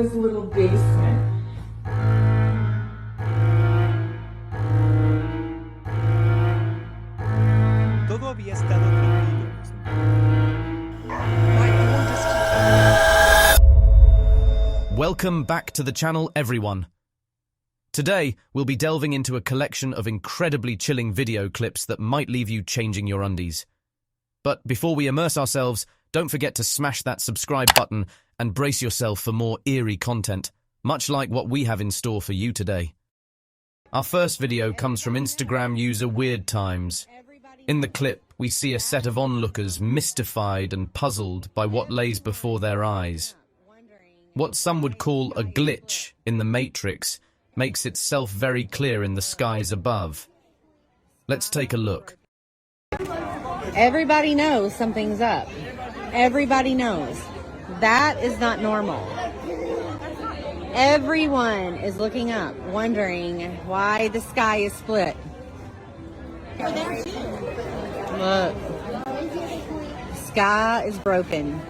this little basement. Todo había estado tranquilo. Welcome back to the channel, everyone. Today, we'll be delving into a collection of incredibly chilling video clips that might leave you changing your undies. But before we immerse ourselves, don't forget to smash that subscribe button and brace yourself for more eerie content, much like what we have in store for you today. Our first video comes from Instagram user Weird Times. In the clip, we see a set of onlookers mystified and puzzled by what lays before their eyes. What some would call a glitch in the Matrix makes itself very clear in the skies above. Let's take a look. Everybody knows something's up. Everybody knows. That is not normal. Everyone is looking up, wondering why the sky is split. Look. The sky is broken.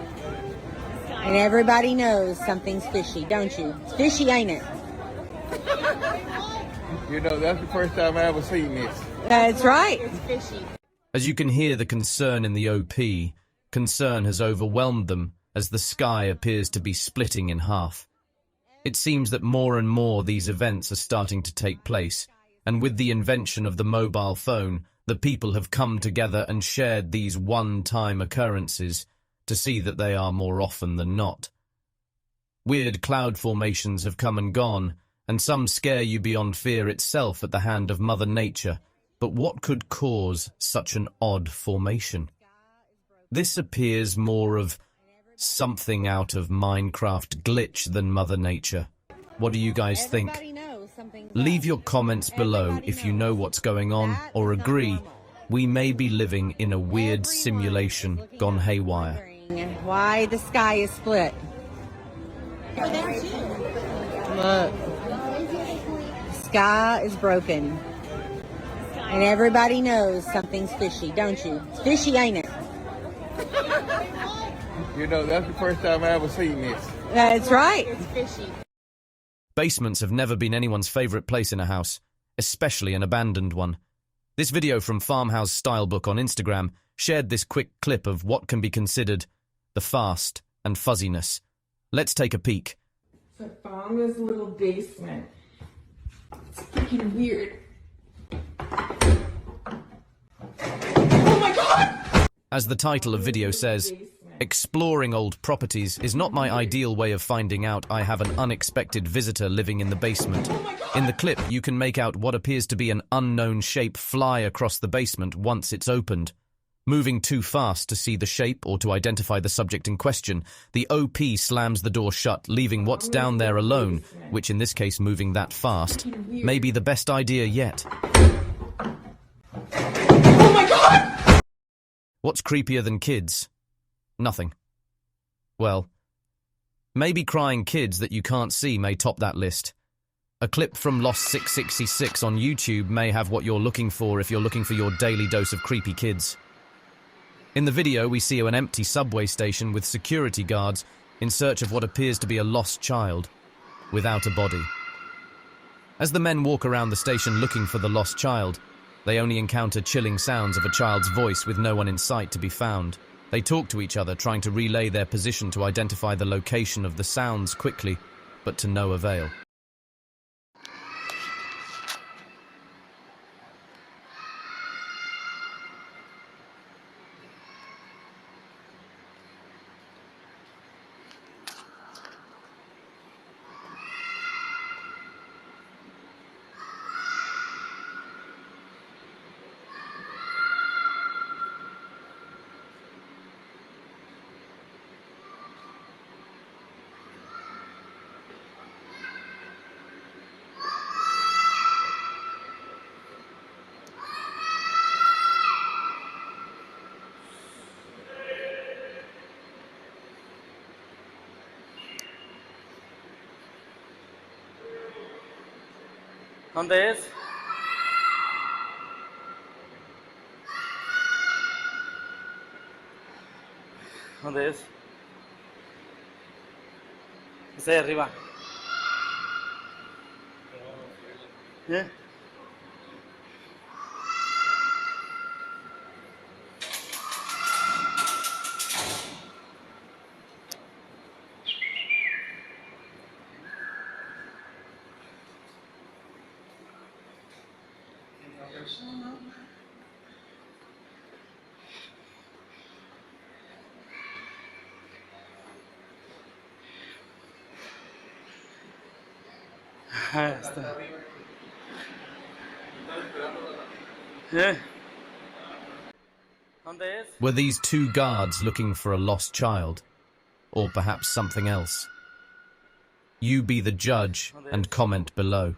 And everybody knows something's fishy, don't you? It's fishy, ain't it? You know, that's the first time I ever seen this. That's right. It's fishy. As you can hear the concern in the OP, concern has overwhelmed them as the sky appears to be splitting in half. It seems that more and more these events are starting to take place, and with the invention of the mobile phone, the people have come together and shared these one-time occurrences to see that they are more often than not. Weird cloud formations have come and gone, and some scare you beyond fear itself at the hand of Mother Nature. But what could cause such an odd formation? This appears more of something out of Minecraft glitch than Mother Nature. What do you guys think? Leave your comments below if you know what's going on or agree we may be living in a weird simulation gone haywire. Why the sky is split. Look. The sky is broken. And everybody knows something's fishy, don't you? It's fishy, ain't it? You know, that's the first time I ever seen this. That's right. It's fishy. Basements have never been anyone's favorite place in a house, especially an abandoned one. This video from Farmhouse Stylebook on Instagram shared this quick clip of what can be considered the fast and fuzziness. Let's take a peek. So I found this little basement. It's freaking weird. Oh my god! As the title of video says, exploring old properties is not my ideal way of finding out I have an unexpected visitor living in the basement. In the clip, you can make out what appears to be an unknown shape fly across the basement once it's opened. Moving too fast to see the shape or to identify the subject in question, the OP slams the door shut, leaving what's down there alone, which in this case moving that fast, may be the best idea yet. Oh my god! What's creepier than kids? Nothing. Well, maybe crying kids that you can't see may top that list. A clip from Lost 666 on YouTube may have what you're looking for if you're looking for your daily dose of creepy kids. In the video, we see an empty subway station with security guards in search of what appears to be a lost child, without a body. As the men walk around the station looking for the lost child, they only encounter chilling sounds of a child's voice with no one in sight to be found. They talk to each other, trying to relay their position to identify the location of the sounds quickly, but to no avail. ¿Dónde es? ¿Dónde es? Ese de arriba. ¿Eh? Ahí está. ¿Eh? ¿Dónde es? Were these two guards looking for a lost child? Or perhaps something else? You be the judge and comment below.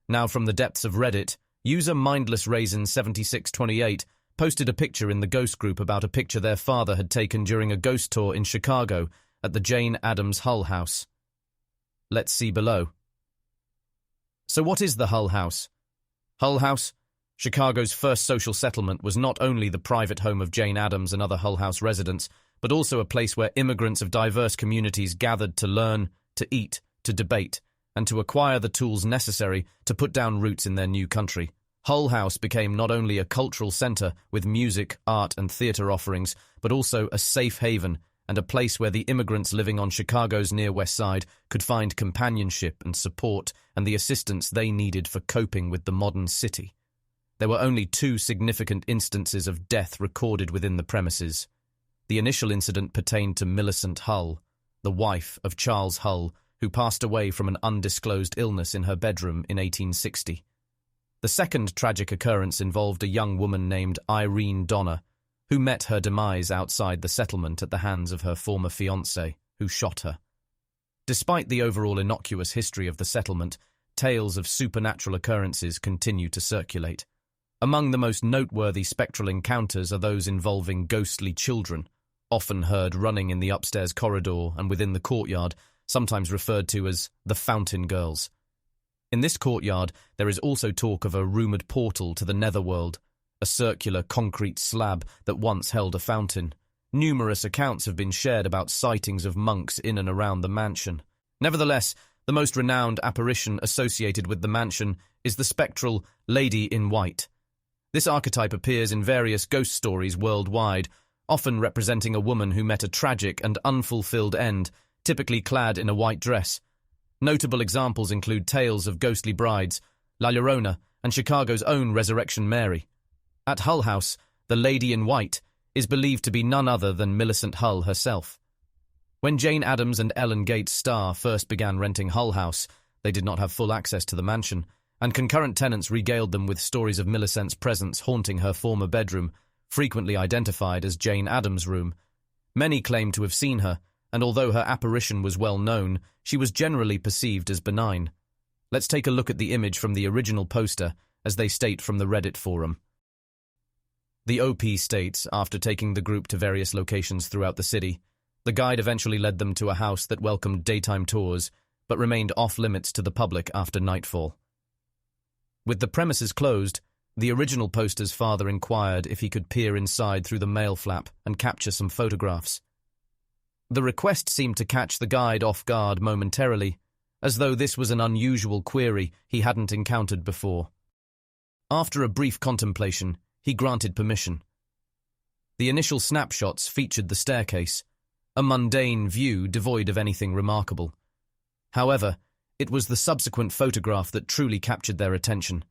Now from the depths of Reddit, user MindlessRaisin7628 posted a picture in the ghost group about a picture their father had taken during a ghost tour in Chicago at the Jane Addams Hull House. Let's see below. So what is the Hull House? Hull House, Chicago's first social settlement, was not only the private home of Jane Addams and other Hull House residents, but also a place where immigrants of diverse communities gathered to learn, to eat, to debate, and to acquire the tools necessary to put down roots in their new country. Hull House became not only a cultural centre with music, art and theatre offerings, but also a safe haven and a place where the immigrants living on Chicago's near West Side could find companionship and support and the assistance they needed for coping with the modern city. There were only 2 significant instances of death recorded within the premises. The initial incident pertained to Millicent Hull, the wife of Charles Hull, who passed away from an undisclosed illness in her bedroom in 1860. The second tragic occurrence involved a young woman named Irene Donner, who met her demise outside the settlement at the hands of her former fiancé, who shot her. Despite the overall innocuous history of the settlement, tales of supernatural occurrences continue to circulate. Among the most noteworthy spectral encounters are those involving ghostly children, often heard running in the upstairs corridor and within the courtyard, sometimes referred to as the Fountain Girls. In this courtyard, there is also talk of a rumoured portal to the netherworld, a circular concrete slab that once held a fountain. Numerous accounts have been shared about sightings of monks in and around the mansion. Nevertheless, the most renowned apparition associated with the mansion is the spectral Lady in White. This archetype appears in various ghost stories worldwide, often representing a woman who met a tragic and unfulfilled end, typically clad in a white dress. Notable examples include tales of ghostly brides, La Llorona, and Chicago's own Resurrection Mary. At Hull House, the Lady in White is believed to be none other than Millicent Hull herself. When Jane Addams and Ellen Gates Starr first began renting Hull House, they did not have full access to the mansion, and concurrent tenants regaled them with stories of Millicent's presence haunting her former bedroom, frequently identified as Jane Addams' room. Many claimed to have seen her, and although her apparition was well known, she was generally perceived as benign. Let's take a look at the image from the original poster, as they state from the Reddit forum. The OP states, after taking the group to various locations throughout the city, the guide eventually led them to a house that welcomed daytime tours, but remained off-limits to the public after nightfall. With the premises closed, the original poster's father inquired if he could peer inside through the mail flap and capture some photographs. The request seemed to catch the guide off guard momentarily, as though this was an unusual query he hadn't encountered before. After a brief contemplation, he granted permission. The initial snapshots featured the staircase, a mundane view devoid of anything remarkable. However, it was the subsequent photograph that truly captured their attention,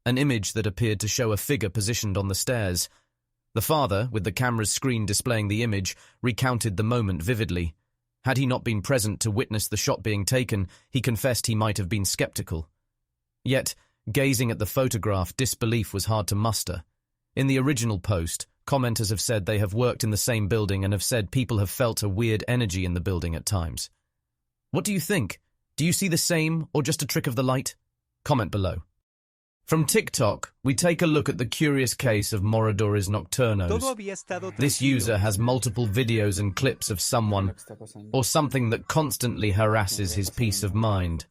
an image that appeared to show a figure positioned on the stairs. The father, with the camera's screen displaying the image, recounted the moment vividly. Had he not been present to witness the shot being taken, he confessed he might have been skeptical. Yet, gazing at the photograph, disbelief was hard to muster. In the original post, commenters have said they have worked in the same building and have said people have felt a weird energy in the building at times. What do you think? Do you see the same, or just a trick of the light? Comment below. From TikTok, we take a look at the curious case of Moradores Nocturnos. Todo había estado This tranquilo. user has multiple videos and clips of someone or something that constantly harasses his peace of mind.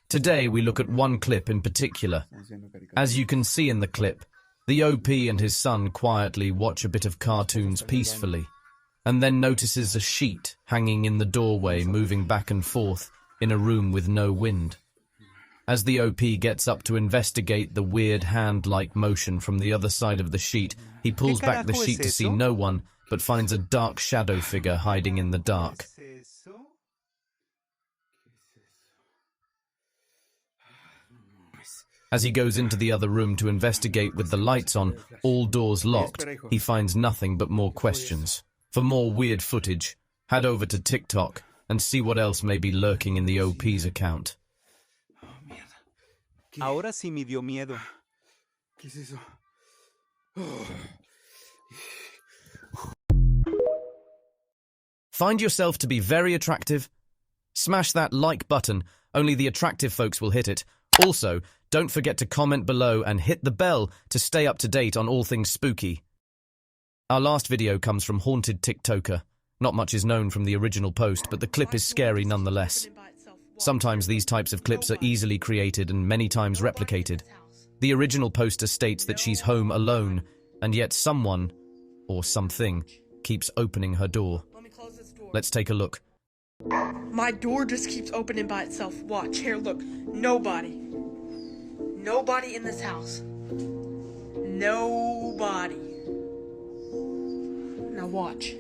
Today we look at one clip in particular. As you can see in the clip, the OP and his son quietly watch a bit of cartoons peacefully, and then notices a sheet hanging in the doorway, moving back and forth in a room with no wind. As the OP gets up to investigate the weird hand-like motion from the other side of the sheet, he pulls back the sheet to see no one, but finds a dark shadow figure hiding in the dark. As he goes into the other room to investigate with the lights on, all doors locked, he finds nothing but more questions. For more weird footage, head over to TikTok and see what else may be lurking in the OP's account. Ahora sí me dio miedo. ¿Qué es eso? Find yourself to be very attractive? Smash that like button, only the attractive folks will hit it. Also, don't forget to comment below and hit the bell to stay up to date on all things spooky. Our last video comes from Haunted TikToker. Not much is known from the original post, but the clip is scary nonetheless. Sometimes these types of clips are easily created and many times replicated. The original poster states that she's home alone, and yet someone, or something, keeps opening her door. Let's take a look. My door just keeps opening by itself. Watch, here, look. Nobody. Nobody in this house. Nobody. Now watch.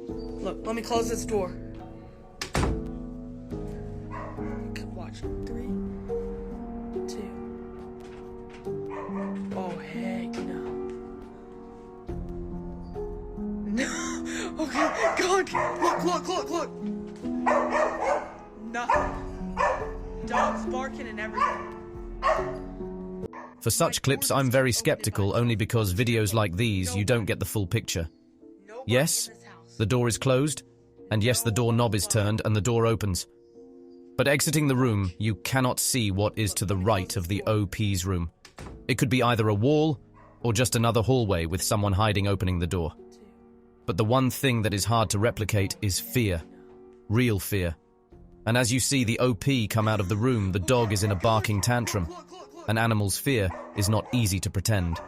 Look, let me close this door. Watch. 3, 2. Oh, heck no. No. Okay, God. Look. Nothing. Dogs barking and everything. For such clips, I'm very skeptical, only because videos like these, you don't get the full picture. Yes, the door is closed, and yes, the doorknob is turned and the door opens. But exiting the room, you cannot see what is to the right of the OP's room. It could be either a wall or just another hallway with someone hiding opening the door. But the one thing that is hard to replicate is fear. Real fear. And as you see the OP come out of the room, the dog is in a barking tantrum. An animal's fear is not easy to pretend.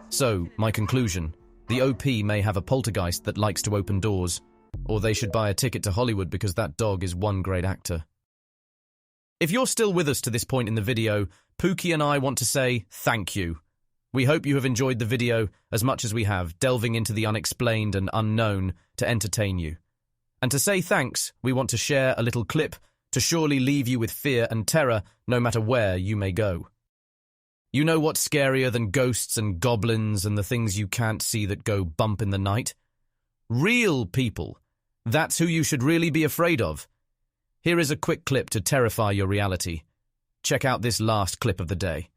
So, my conclusion, the OP may have a poltergeist that likes to open doors, or they should buy a ticket to Hollywood because that dog is one great actor. If you're still with us to this point in the video, Pookie and I want to say thank you. We hope you have enjoyed the video as much as we have, delving into the unexplained and unknown to entertain you. And to say thanks, we want to share a little clip to surely leave you with fear and terror no matter where you may go. You know what's scarier than ghosts and goblins and the things you can't see that go bump in the night? Real people. That's who you should really be afraid of. Here is a quick clip to terrify your reality. Check out this last clip of the day.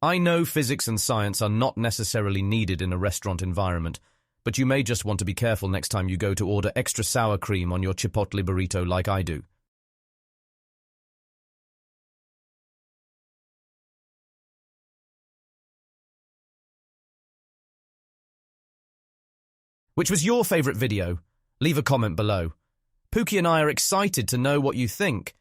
I know physics and science are not necessarily needed in a restaurant environment, but you may just want to be careful next time you go to order extra sour cream on your chipotle burrito like I do. Which was your favourite video? Leave a comment below. Pookie and I are excited to know what you think.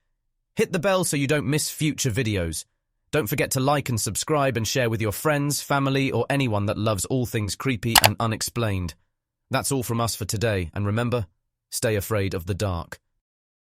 Hit the bell so you don't miss future videos. Don't forget to like and subscribe and share with your friends, family, or anyone that loves all things creepy and unexplained. That's all from us for today, and remember, stay afraid of the dark.